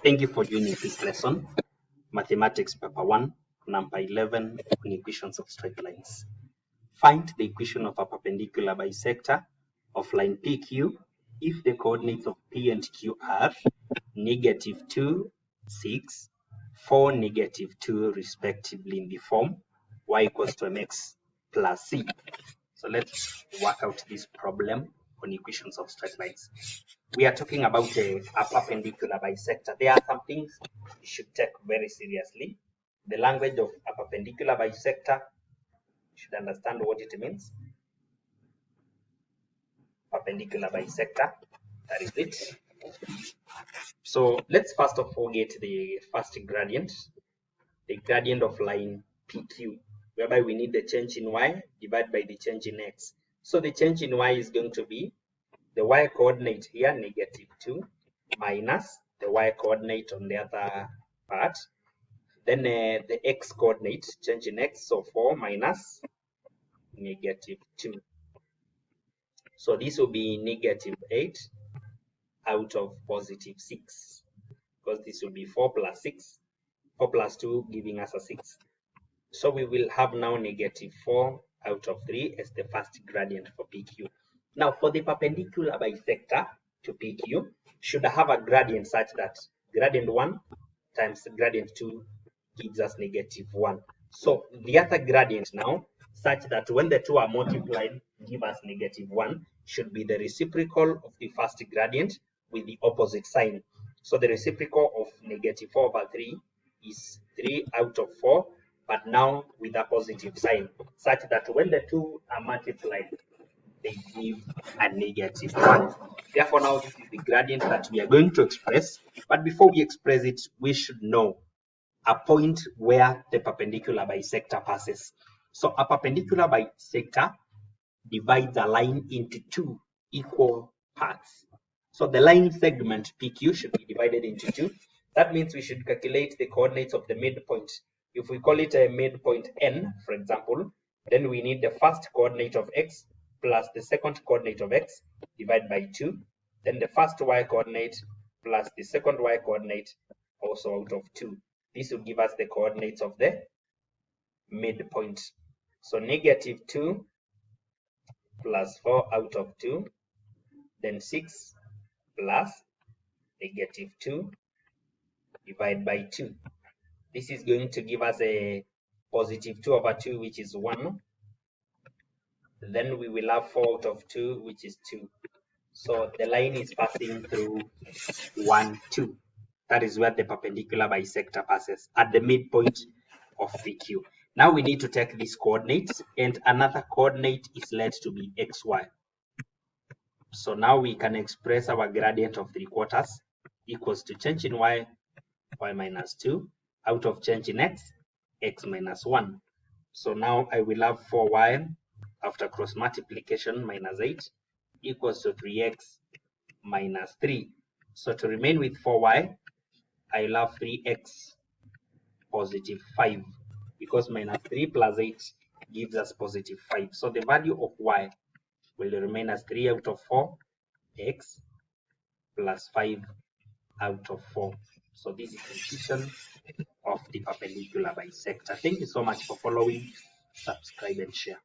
Thank you for joining this lesson, Mathematics Paper 1, number 11, on equations of straight lines. Find the equation of a perpendicular bisector of line PQ if the coordinates of P and Q are -2, 6, 4, -2 respectively in the form y equals to mx plus c. So let's work out this problem on equations of straight lines. We are talking about a perpendicular bisector. There are some things you should take very seriously. The language of a perpendicular bisector, you should understand what it means. Perpendicular bisector, that is it. So let's first of all get the first gradient, the gradient of line PQ, whereby we need the change in y divided by the change in x. So the change in y is going to be the y coordinate here, -2, minus the y coordinate on the other part. Then the x coordinate, change in x, so 4 minus -2. So this will be -8 out of +6, because this will be 4 plus 6, 4 plus 2 giving us a 6. So we will have now -4 out of 3 as the first gradient for PQ. Now for the perpendicular bisector to PQ, should have a gradient such that gradient 1 times gradient 2 gives us -1. So the other gradient now, such that when the two are multiplied, give us -1, should be the reciprocal of the first gradient with the opposite sign. So the reciprocal of -4/3 is 3 out of 4, but now with a positive sign, such that when the two are multiplied, they give a -1. Therefore, now this is the gradient that we are going to express. But before we express it, we should know a point where the perpendicular bisector passes. So a perpendicular bisector divides a line into two equal parts. So the line segment PQ should be divided into two. That means we should calculate the coordinates of the midpoint. If we call it a midpoint N, for example, then we need the first coordinate of x plus the second coordinate of x divided by 2. Then the first y coordinate plus the second y coordinate also out of 2. This will give us the coordinates of the midpoint. So -2 plus 4 out of 2, then 6 plus -2 divided by 2. This is going to give us a +2/2, which is 1. Then we will have 4 out of 2, which is 2. So the line is passing through 1, 2. That is where the perpendicular bisector passes, at the midpoint of PQ. Now we need to take these coordinates, and another coordinate is let to be xy. So now we can express our gradient of 3/4 equals to change in y, y minus 2, out of change in x, x minus 1. So now I will have 4y after cross multiplication minus 8 equals to 3x minus 3. So to remain with 4y, I will have 3x +5, because minus 3 plus 8 gives us +5. So the value of y will remain as 3 out of 4, x plus 5 out of 4. So this is the equation of the perpendicular bisector. Thank you so much for following. Subscribe and share.